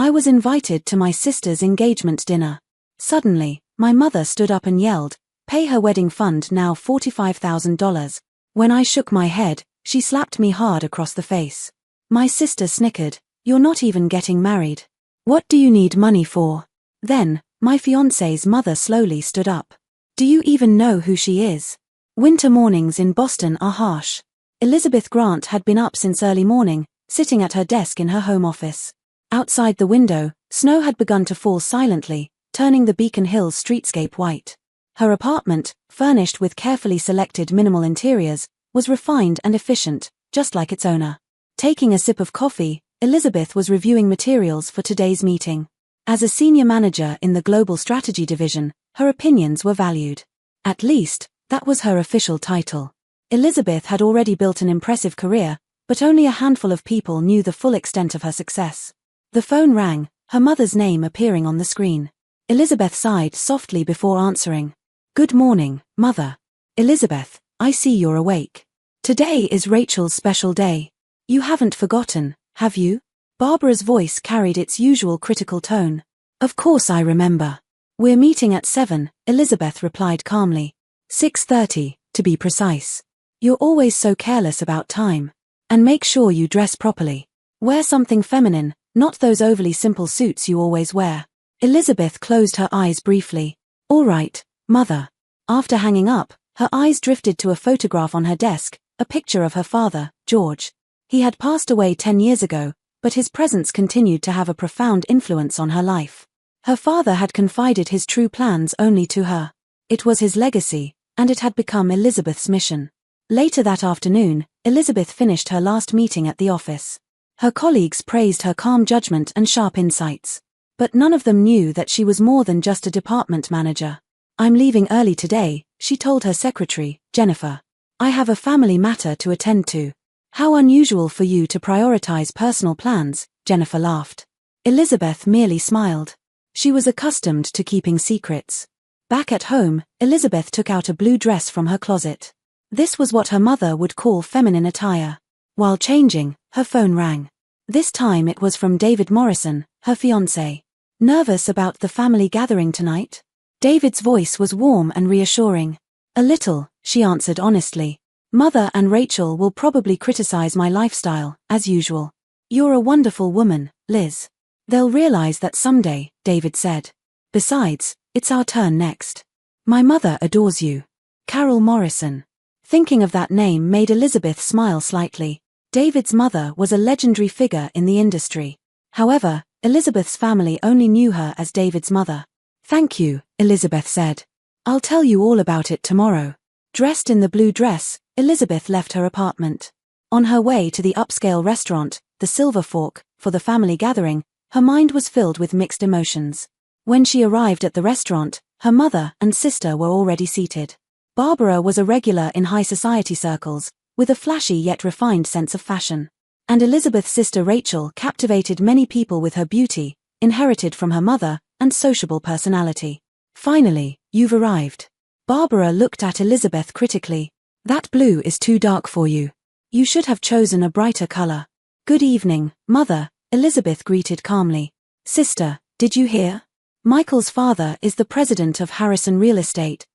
I was invited to my sister's engagement dinner. Suddenly, my mother stood up and yelled, "Pay her wedding fund now $45,000. When I shook my head, she slapped me hard across the face. My sister snickered, "You're not even getting married. What do you need money for?" Then, my fiancé's mother slowly stood up. "Do you even know who she is? Winter mornings in Boston are harsh." Elizabeth Grant had been up since early morning, sitting at her desk in her home office. Outside the window, snow had begun to fall silently, turning the Beacon Hills streetscape white. Her apartment, furnished with carefully selected minimal interiors, was refined and efficient, just like its owner. Taking a sip of coffee, Elizabeth was reviewing materials for today's meeting. As a senior manager in the Global Strategy Division, her opinions were valued. At least, that was her official title. Elizabeth had already built an impressive career, but only a handful of people knew the full extent of her success. The phone rang, her mother's name appearing on the screen. Elizabeth sighed softly before answering. "Good morning, Mother." "Elizabeth, I see you're awake. Today is Rachel's special day. You haven't forgotten, have you?" Barbara's voice carried its usual critical tone. "Of course I remember. We're meeting at 7, Elizabeth replied calmly. 6:30, to be precise. You're always so careless about time. And make sure you dress properly. Wear something feminine, not those overly simple suits you always wear." Elizabeth closed her eyes briefly. "All right, Mother." After hanging up, her eyes drifted to a photograph on her desk, a picture of her father, George. He had passed away 10 years ago, but his presence continued to have a profound influence on her life. Her father had confided his true plans only to her. It was his legacy, and it had become Elizabeth's mission. Later that afternoon, Elizabeth finished her last meeting at the office. Her colleagues praised her calm judgment and sharp insights. But none of them knew that she was more than just a department manager. "I'm leaving early today," she told her secretary, Jennifer. "I have a family matter to attend to." "How unusual for you to prioritize personal plans," Jennifer laughed. Elizabeth merely smiled. She was accustomed to keeping secrets. Back at home, Elizabeth took out a blue dress from her closet. This was what her mother would call feminine attire. While changing, her phone rang. This time it was from David Morrison, her fiancé. "Nervous about the family gathering tonight?" David's voice was warm and reassuring. "A little," she answered honestly. "Mother and Rachel will probably criticize my lifestyle, as usual." "You're a wonderful woman, Liz." "They'll realize that someday," David said. "Besides, it's our turn next. My mother adores you." Carol Morrison. Thinking of that name made Elizabeth smile slightly. David's mother was a legendary figure in the industry. However, Elizabeth's family only knew her as David's mother. "Thank you," Elizabeth said. "I'll tell you all about it tomorrow." Dressed in the blue dress, Elizabeth left her apartment. On her way to the upscale restaurant, the Silver Fork, for the family gathering, her mind was filled with mixed emotions. When she arrived at the restaurant, her mother and sister were already seated. Barbara was a regular in high society circles, with a flashy yet refined sense of fashion. And Elizabeth's sister Rachel captivated many people with her beauty, inherited from her mother, and sociable personality. "Finally, you've arrived." Barbara looked at Elizabeth critically. "That blue is too dark for you. You should have chosen a brighter color." "Good evening, Mother," Elizabeth greeted calmly. "Sister, did you hear? Michael's father is the president of Harrison Real Estate."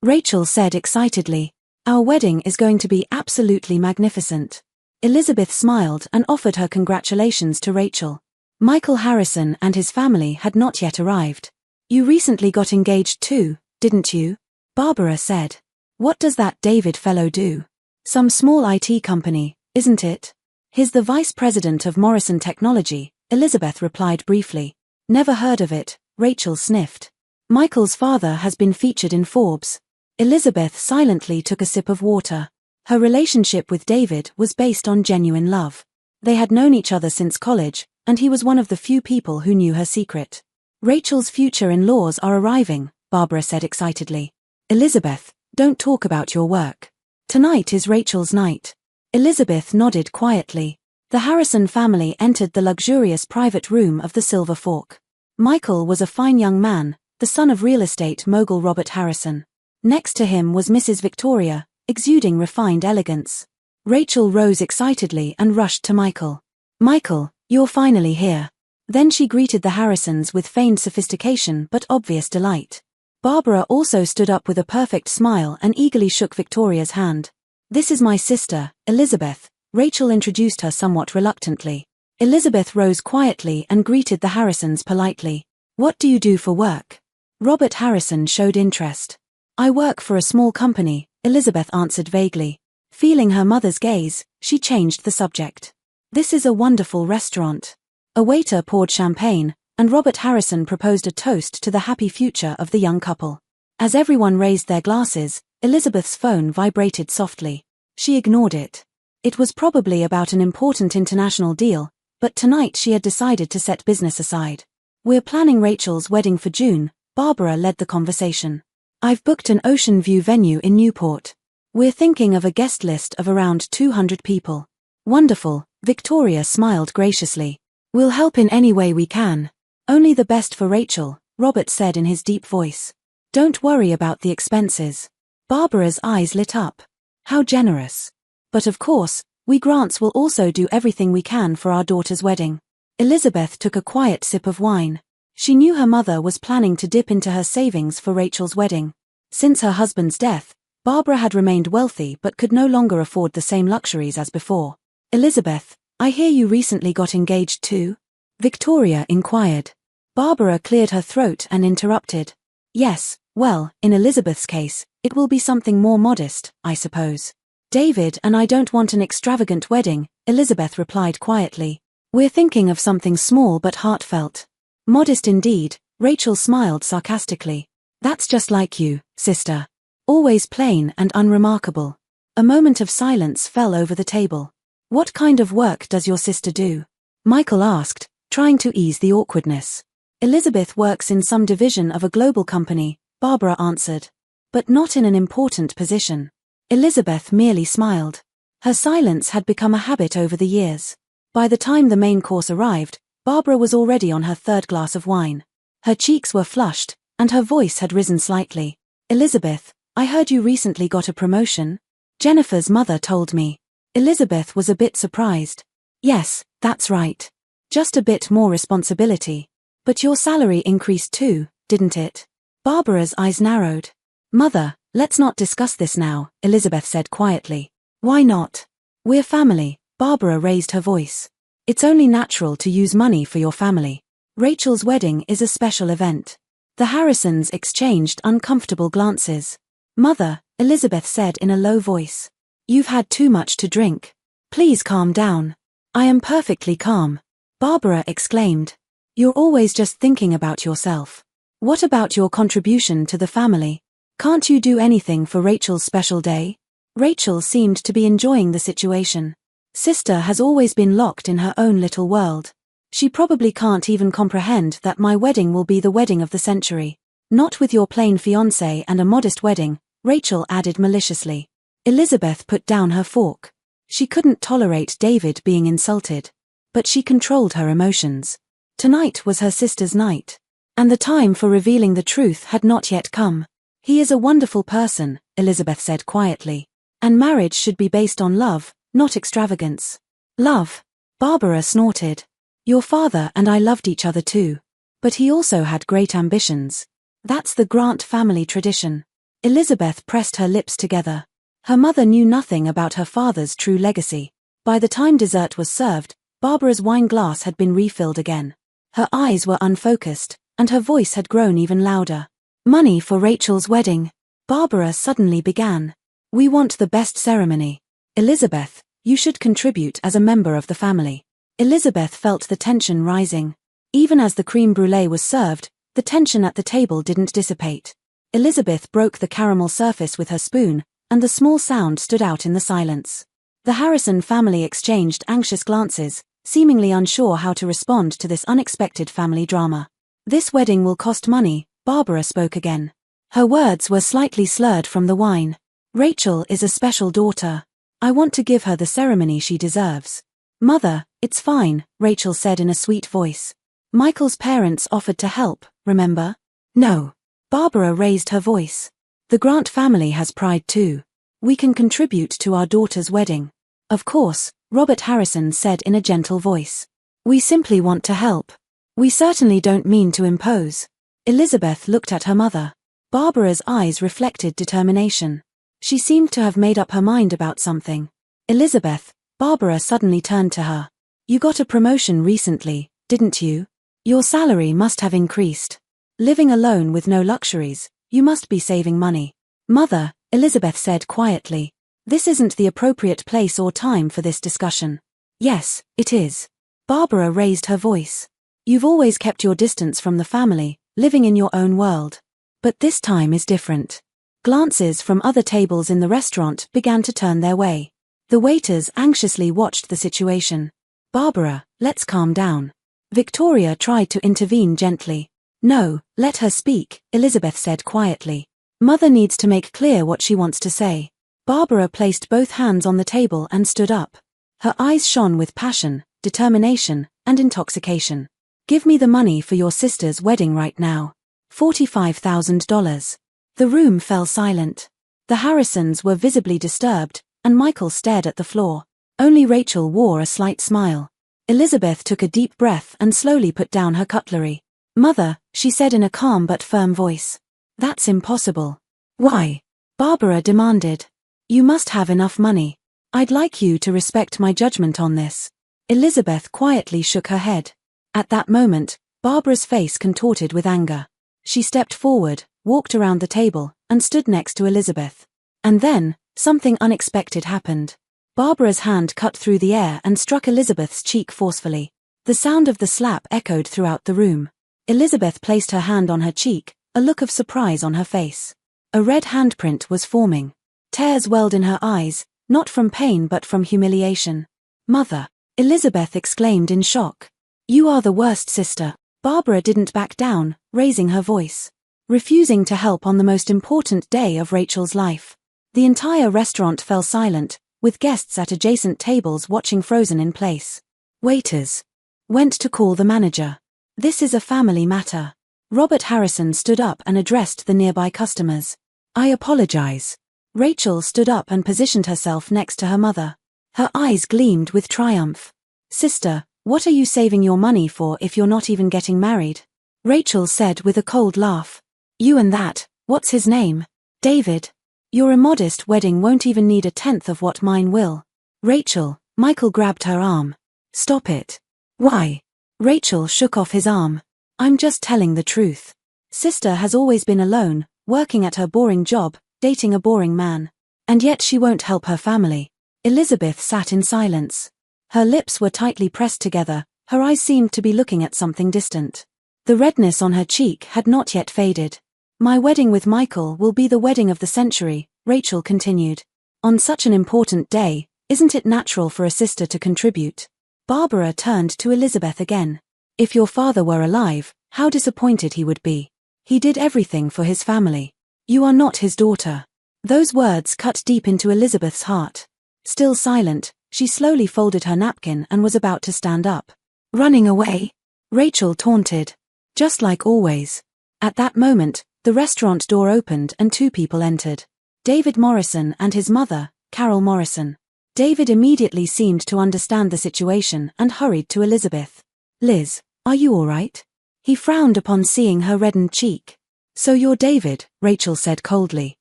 Rachel said excitedly. "Our wedding is going to be absolutely magnificent." Elizabeth smiled and offered her congratulations to Rachel. Michael Harrison and his family had not yet arrived. "You recently got engaged too, didn't you?" Barbara said. "What does that David fellow do?" "Some small IT company, isn't it?" "He's the vice president of Morrison Technology," Elizabeth replied briefly. "Never heard of it," Rachel sniffed. "Michael's father has been featured in Forbes." Elizabeth silently took a sip of water. Her relationship with David was based on genuine love. They had known each other since college, and he was one of the few people who knew her secret. "Rachel's future in-laws are arriving," Barbara said excitedly. "Elizabeth, don't talk about your work. Tonight is Rachel's night." Elizabeth nodded quietly. The Harrison family entered the luxurious private room of the Silver Fork. Michael was a fine young man, the son of real estate mogul Robert Harrison. Next to him was Mrs. Victoria, exuding refined elegance. Rachel rose excitedly and rushed to Michael. "Michael, You're finally here. Then she greeted the Harrisons with feigned sophistication but obvious delight. Barbara also stood up with a perfect smile and eagerly shook Victoria's hand. This is my sister, Elizabeth, Rachel introduced her somewhat reluctantly. Elizabeth rose quietly and greeted the Harrisons politely. What do you do for work? Robert Harrison showed interest. I work for a small company, Elizabeth answered vaguely. Feeling her mother's gaze, she changed the subject. This is a wonderful restaurant. A waiter poured champagne, and Robert Harrison proposed a toast to the happy future of the young couple. As everyone raised their glasses, Elizabeth's phone vibrated softly. She ignored it. It was probably about an important international deal, but tonight she had decided to set business aside. We're planning Rachel's wedding for June, Barbara led the conversation. I've booked an ocean view venue in Newport. We're thinking of a guest list of around 200 people. Wonderful, Victoria smiled graciously. We'll help in any way we can. Only the best for Rachel, Robert said in his deep voice. Don't worry about the expenses. Barbara's eyes lit up. How generous. But of course, we Grants will also do everything we can for our daughter's wedding. Elizabeth took a quiet sip of wine. She knew her mother was planning to dip into her savings for Rachel's wedding. Since her husband's death, Barbara had remained wealthy but could no longer afford the same luxuries as before. Elizabeth, I hear you recently got engaged too? Victoria inquired. Barbara cleared her throat and interrupted. Yes, well, in Elizabeth's case, it will be something more modest, I suppose. David and I don't want an extravagant wedding, Elizabeth replied quietly. We're thinking of something small but heartfelt. Modest indeed, Rachel smiled sarcastically. That's just like you, sister. Always plain and unremarkable. A moment of silence fell over the table. What kind of work does your sister do? Michael asked, trying to ease the awkwardness. Elizabeth works in some division of a global company, Barbara answered. But not in an important position. Elizabeth merely smiled. Her silence had become a habit over the years. By the time the main course arrived, Barbara was already on her third glass of wine. Her cheeks were flushed, and her voice had risen slightly. Elizabeth, I heard you recently got a promotion? Jennifer's mother told me. Elizabeth was a bit surprised. Yes, that's right. Just a bit more responsibility. But your salary increased too, didn't it? Barbara's eyes narrowed. Mother, let's not discuss this now, Elizabeth said quietly. Why not? We're family, Barbara raised her voice. It's only natural to use money for your family. Rachel's wedding is a special event. The Harrisons exchanged uncomfortable glances. Mother, Elizabeth said in a low voice. You've had too much to drink. Please calm down. I am perfectly calm. Barbara exclaimed. You're always just thinking about yourself. What about your contribution to the family? Can't you do anything for Rachel's special day? Rachel seemed to be enjoying the situation. Sister has always been locked in her own little world. She probably can't even comprehend that my wedding will be the wedding of the century. Not with your plain fiancé and a modest wedding, Rachel added maliciously. Elizabeth put down her fork. She couldn't tolerate David being insulted. But she controlled her emotions. Tonight was her sister's night. And the time for revealing the truth had not yet come. He is a wonderful person, Elizabeth said quietly. And marriage should be based on love, not extravagance. Love? Barbara snorted. Your father and I loved each other too. But he also had great ambitions. That's the Grant family tradition. Elizabeth pressed her lips together. Her mother knew nothing about her father's true legacy. By the time dessert was served, Barbara's wine glass had been refilled again. Her eyes were unfocused, and her voice had grown even louder. Money for Rachel's wedding. Barbara suddenly began. We want the best ceremony. Elizabeth, you should contribute as a member of the family. Elizabeth felt the tension rising. Even as the crème brûlée was served, the tension at the table didn't dissipate. Elizabeth broke the caramel surface with her spoon, and the small sound stood out in the silence. The Harrison family exchanged anxious glances, seemingly unsure how to respond to this unexpected family drama. This wedding will cost money, Barbara spoke again. Her words were slightly slurred from the wine. Rachel is a special daughter. I want to give her the ceremony she deserves. Mother, it's fine, Rachel said in a sweet voice. Michael's parents offered to help, remember? No. Barbara raised her voice. The Grant family has pride too. We can contribute to our daughter's wedding. Of course, Robert Harrison said in a gentle voice. We simply want to help. We certainly don't mean to impose. Elizabeth looked at her mother. Barbara's eyes reflected determination. She seemed to have made up her mind about something. Elizabeth, Barbara suddenly turned to her. You got a promotion recently, didn't you? Your salary must have increased. Living alone with no luxuries, you must be saving money. Mother, Elizabeth said quietly. This isn't the appropriate place or time for this discussion. Yes, it is. Barbara raised her voice. You've always kept your distance from the family, living in your own world. But this time is different. Glances from other tables in the restaurant began to turn their way. The waiters anxiously watched the situation. Barbara, let's calm down. Victoria tried to intervene gently. No, let her speak, Elizabeth said quietly. Mother needs to make clear what she wants to say. Barbara placed both hands on the table and stood up. Her eyes shone with passion, determination, and intoxication. Give me the money for your sister's wedding right now. $45,000. The room fell silent. The Harrisons were visibly disturbed, and Michael stared at the floor. Only Rachel wore a slight smile. Elizabeth took a deep breath and slowly put down her cutlery. Mother, she said in a calm but firm voice. That's impossible. Why? Barbara demanded. You must have enough money. I'd like you to respect my judgment on this. Elizabeth quietly shook her head. At that moment, Barbara's face contorted with anger. She stepped forward, walked around the table, and stood next to Elizabeth. And then, something unexpected happened. Barbara's hand cut through the air and struck Elizabeth's cheek forcefully. The sound of the slap echoed throughout the room. Elizabeth placed her hand on her cheek, a look of surprise on her face. A red handprint was forming. Tears welled in her eyes, not from pain but from humiliation. Mother, Elizabeth exclaimed in shock. You are the worst sister. Barbara didn't back down, raising her voice. Refusing to help on the most important day of Rachel's life. The entire restaurant fell silent, with guests at adjacent tables watching frozen in place. Waiters went to call the manager. This is a family matter. Robert Harrison stood up and addressed the nearby customers. I apologize. Rachel stood up and positioned herself next to her mother. Her eyes gleamed with triumph. Sister, what are you saving your money for if you're not even getting married? Rachel said with a cold laugh. You and that, what's his name? David. Your immodest wedding won't even need a tenth of what mine will. Rachel, Michael grabbed her arm. Stop it. Why? Rachel shook off his arm. I'm just telling the truth. Sister has always been alone, working at her boring job, dating a boring man. And yet she won't help her family. Elizabeth sat in silence. Her lips were tightly pressed together, her eyes seemed to be looking at something distant. The redness on her cheek had not yet faded. My wedding with Michael will be the wedding of the century, Rachel continued. On such an important day, isn't it natural for a sister to contribute? Barbara turned to Elizabeth again. If your father were alive, how disappointed he would be. He did everything for his family. You are not his daughter. Those words cut deep into Elizabeth's heart. Still silent, she slowly folded her napkin and was about to stand up. Running away? Rachel taunted. Just like always. At that moment, the restaurant door opened and two people entered. David Morrison and his mother, Carol Morrison. David immediately seemed to understand the situation and hurried to Elizabeth. Liz, are you all right? He frowned upon seeing her reddened cheek. So you're David, Rachel said coldly.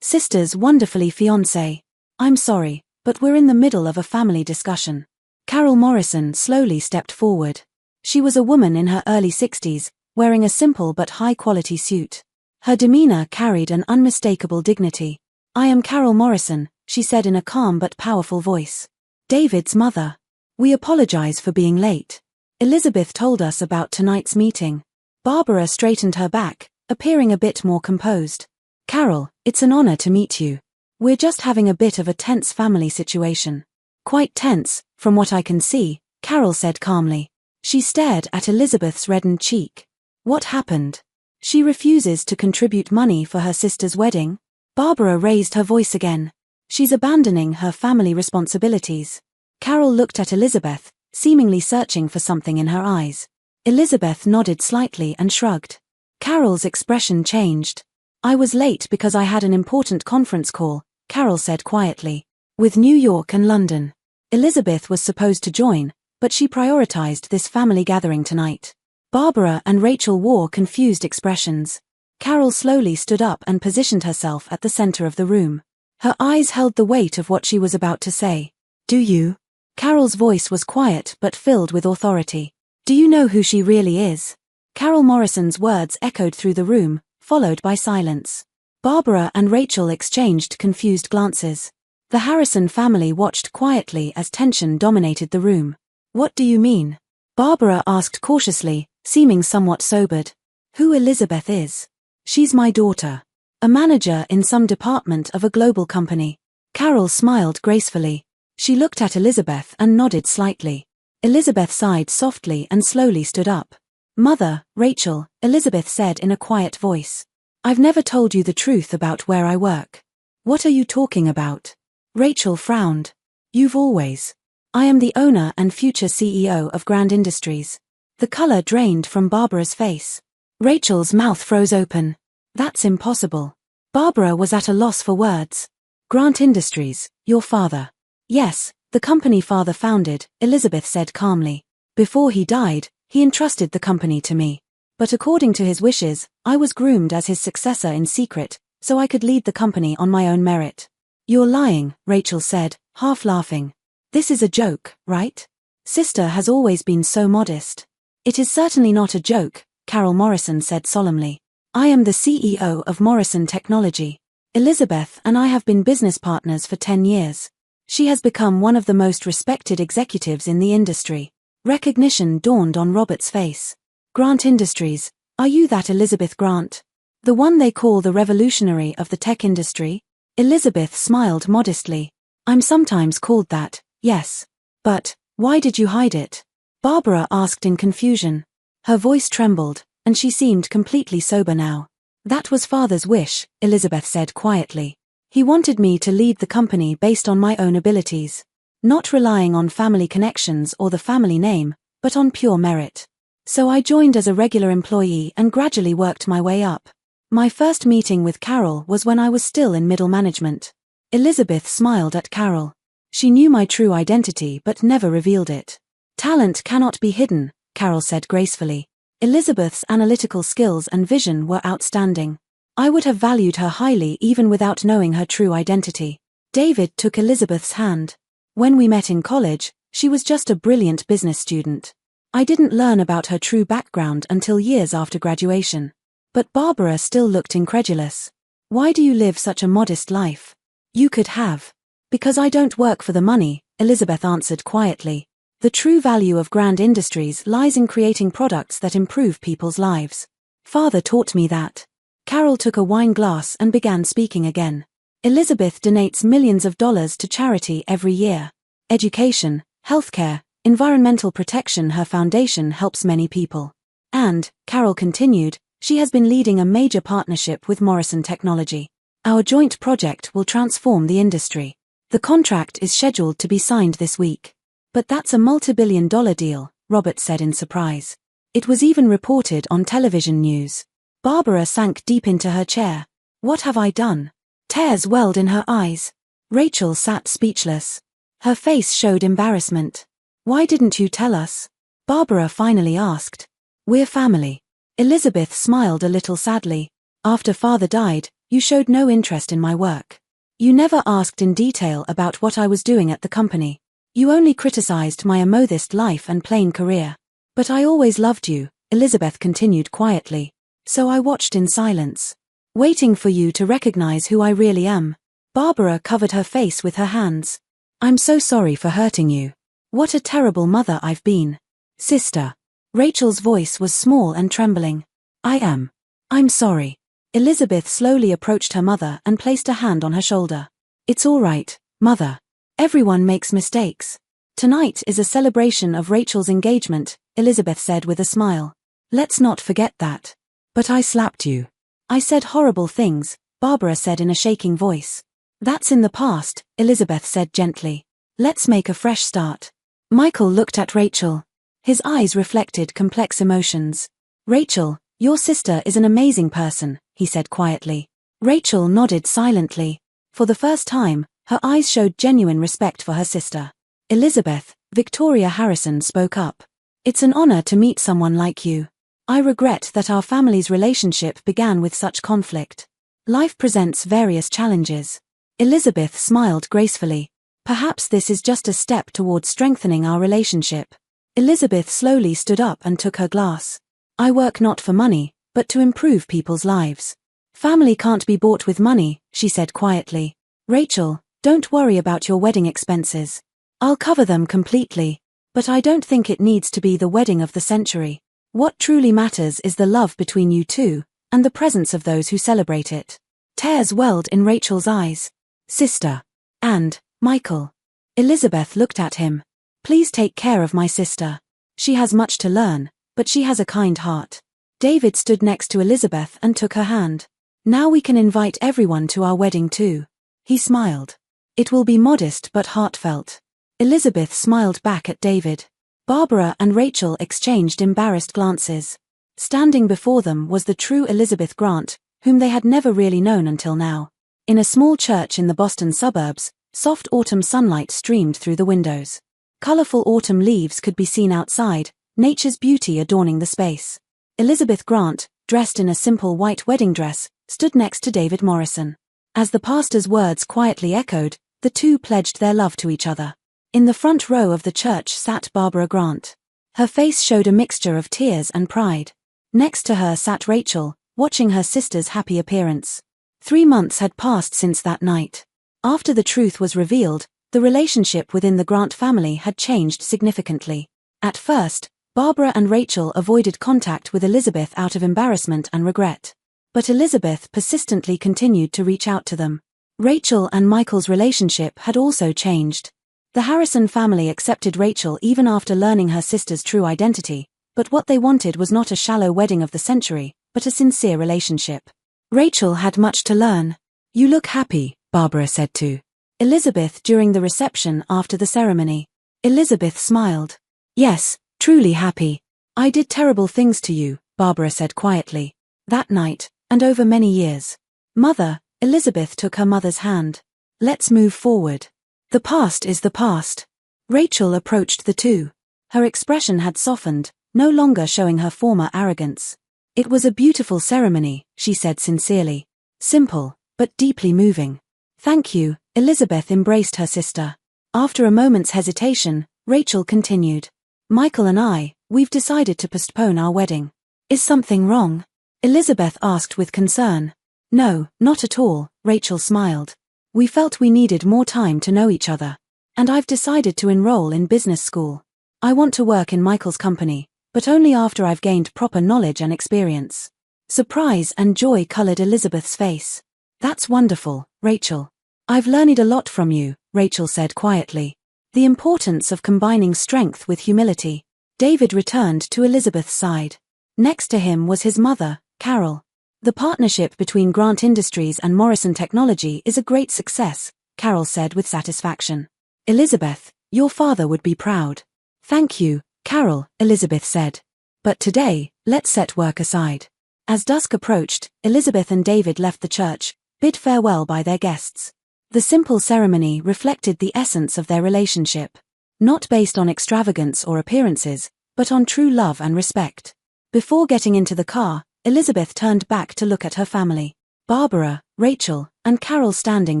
Sister's wonderfully fiancé. I'm sorry, but we're in the middle of a family discussion. Carol Morrison slowly stepped forward. She was a woman in her early 60s, wearing a simple but high-quality suit. Her demeanor carried an unmistakable dignity. I am Carol Morrison, she said in a calm but powerful voice. David's mother. We apologize for being late. Elizabeth told us about tonight's meeting. Barbara straightened her back, appearing a bit more composed. Carol, it's an honor to meet you. We're just having a bit of a tense family situation. Quite tense, from what I can see, Carol said calmly. She stared at Elizabeth's reddened cheek. What happened? She refuses to contribute money for her sister's wedding? Barbara raised her voice again. She's abandoning her family responsibilities. Carol looked at Elizabeth, seemingly searching for something in her eyes. Elizabeth nodded slightly and shrugged. Carol's expression changed. I was late because I had an important conference call, Carol said quietly. With New York and London. Elizabeth was supposed to join, but she prioritized this family gathering tonight. Barbara and Rachel wore confused expressions. Carol slowly stood up and positioned herself at the center of the room. Her eyes held the weight of what she was about to say. Do you? Carol's voice was quiet but filled with authority. Do you know who she really is? Carol Morrison's words echoed through the room, followed by silence. Barbara and Rachel exchanged confused glances. The Harrison family watched quietly as tension dominated the room. What do you mean? Barbara asked cautiously, seeming somewhat sobered. Who Elizabeth is? She's my daughter. A manager in some department of a global company. Carol smiled gracefully. She looked at Elizabeth and nodded slightly. Elizabeth sighed softly and slowly stood up. Mother, Rachel, Elizabeth said in a quiet voice. I've never told you the truth about where I work. What are you talking about? Rachel frowned. You've always. I am the owner and future CEO of Grand Industries. The color drained from Barbara's face. Rachel's mouth froze open. That's impossible. Barbara was at a loss for words. Grant Industries, your father. Yes, the company father founded, Elizabeth said calmly. Before he died, he entrusted the company to me. But according to his wishes, I was groomed as his successor in secret, so I could lead the company on my own merit. You're lying, Rachel said, half laughing. This is a joke, right? Sister has always been so modest. It is certainly not a joke, Carol Morrison said solemnly. I am the CEO of Morrison Technology. Elizabeth and I have been business partners for 10 years. She has become one of the most respected executives in the industry. Recognition dawned on Robert's face. Grant Industries, are you that Elizabeth Grant? The one they call the revolutionary of the tech industry? Elizabeth smiled modestly. I'm sometimes called that, yes. But, why did you hide it? Barbara asked in confusion. Her voice trembled, and she seemed completely sober now. That was Father's wish, Elizabeth said quietly. He wanted me to lead the company based on my own abilities. Not relying on family connections or the family name, but on pure merit. So I joined as a regular employee and gradually worked my way up. My first meeting with Carol was when I was still in middle management. Elizabeth smiled at Carol. She knew my true identity but never revealed it. Talent cannot be hidden, Carol said gracefully. Elizabeth's analytical skills and vision were outstanding. I would have valued her highly even without knowing her true identity. David took Elizabeth's hand. When we met in college, she was just a brilliant business student. I didn't learn about her true background until years after graduation. But Barbara still looked incredulous. Why do you live such a modest life? You could have. Because I don't work for the money, Elizabeth answered quietly. The true value of Grand Industries lies in creating products that improve people's lives. Father taught me that. Carol took a wine glass and began speaking again. Elizabeth donates millions of dollars to charity every year. Education, healthcare, environmental protection. Her foundation helps many people. And, Carol continued, she has been leading a major partnership with Morrison Technology. Our joint project will transform the industry. The contract is scheduled to be signed this week. But that's a multi-billion-dollar deal, Robert said in surprise. It was even reported on television news. Barbara sank deep into her chair. What have I done? Tears welled in her eyes. Rachel sat speechless. Her face showed embarrassment. Why didn't you tell us? Barbara finally asked. We're family. Elizabeth smiled a little sadly. After Father died, you showed no interest in my work. You never asked in detail about what I was doing at the company. You only criticized my immodest life and plain career. But I always loved you, Elizabeth continued quietly. So I watched in silence. Waiting for you to recognize who I really am. Barbara covered her face with her hands. I'm so sorry for hurting you. What a terrible mother I've been. Sister. Rachel's voice was small and trembling. I'm sorry. Elizabeth slowly approached her mother and placed a hand on her shoulder. It's all right, Mother. Everyone makes mistakes. Tonight is a celebration of Rachel's engagement, Elizabeth said with a smile. Let's not forget that. But I slapped you. I said horrible things, Barbara said in a shaking voice. That's in the past, Elizabeth said gently. Let's make a fresh start. Michael looked at Rachel. His eyes reflected complex emotions. Rachel, your sister is an amazing person, he said quietly. Rachel nodded silently. For the first time, her eyes showed genuine respect for her sister. Elizabeth, Victoria Harrison spoke up. It's an honor to meet someone like you. I regret that our family's relationship began with such conflict. Life presents various challenges. Elizabeth smiled gracefully. Perhaps this is just a step towards strengthening our relationship. Elizabeth slowly stood up and took her glass. I work not for money, but to improve people's lives. Family can't be bought with money, she said quietly. Rachel, don't worry about your wedding expenses. I'll cover them completely. But I don't think it needs to be the wedding of the century. What truly matters is the love between you two, and the presence of those who celebrate it. Tears welled in Rachel's eyes. Sister. And, Michael. Elizabeth looked at him. Please take care of my sister. She has much to learn, but she has a kind heart. David stood next to Elizabeth and took her hand. Now we can invite everyone to our wedding too. He smiled. It will be modest but heartfelt. Elizabeth smiled back at David. Barbara and Rachel exchanged embarrassed glances. Standing before them was the true Elizabeth Grant, whom they had never really known until now. In a small church in the Boston suburbs, soft autumn sunlight streamed through the windows. Colorful autumn leaves could be seen outside, nature's beauty adorning the space. Elizabeth Grant, dressed in a simple white wedding dress, stood next to David Morrison. As the pastor's words quietly echoed, the two pledged their love to each other. In the front row of the church sat Barbara Grant. Her face showed a mixture of tears and pride. Next to her sat Rachel, watching her sister's happy appearance. 3 months had passed since that night. After the truth was revealed, the relationship within the Grant family had changed significantly. At first, Barbara and Rachel avoided contact with Elizabeth out of embarrassment and regret. But Elizabeth persistently continued to reach out to them. Rachel and Michael's relationship had also changed. The Harrison family accepted Rachel even after learning her sister's true identity, but what they wanted was not a shallow wedding of the century, but a sincere relationship. Rachel had much to learn. You look happy, Barbara said to Elizabeth during the reception after the ceremony. Elizabeth smiled. Yes, truly happy. I did terrible things to you, Barbara said quietly. That night, and over many years. Mother, Elizabeth took her mother's hand. Let's move forward. The past is the past. Rachel approached the two. Her expression had softened, no longer showing her former arrogance. It was a beautiful ceremony, she said sincerely. Simple, but deeply moving. Thank you, Elizabeth embraced her sister. After a moment's hesitation, Rachel continued. Michael and we've decided to postpone our wedding. Is something wrong? Elizabeth asked with concern. No, not at all, Rachel smiled. We felt we needed more time to know each other. And I've decided to enroll in business school. I want to work in Michael's company, but only after I've gained proper knowledge and experience. Surprise and joy colored Elizabeth's face. That's wonderful, Rachel. I've learned a lot from you, Rachel said quietly. The importance of combining strength with humility. David returned to Elizabeth's side. Next to him was his mother, Carol. The partnership between Grant Industries and Morrison Technology is a great success, Carol said with satisfaction. Elizabeth, your father would be proud. Thank you, Carol, Elizabeth said. But today, let's set work aside. As dusk approached, Elizabeth and David left the church, bid farewell by their guests. The simple ceremony reflected the essence of their relationship. Not based on extravagance or appearances, but on true love and respect. Before getting into the car, Elizabeth turned back to look at her family. Barbara, Rachel, and Carol standing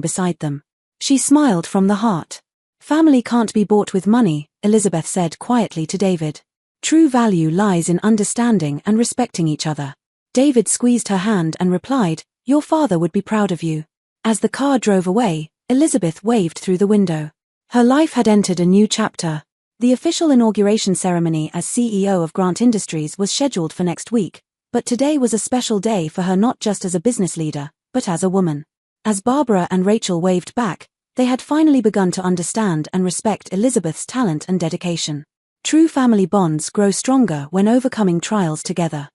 beside them. She smiled from the heart. Family can't be bought with money, Elizabeth said quietly to David. True value lies in understanding and respecting each other. David squeezed her hand and replied, Your father would be proud of you. As the car drove away, Elizabeth waved through the window. Her life had entered a new chapter. The official inauguration ceremony as CEO of Grant Industries was scheduled for next week, but today was a special day for her not just as a business leader, but as a woman. As Barbara and Rachel waved back, they had finally begun to understand and respect Elizabeth's talent and dedication. True family bonds grow stronger when overcoming trials together.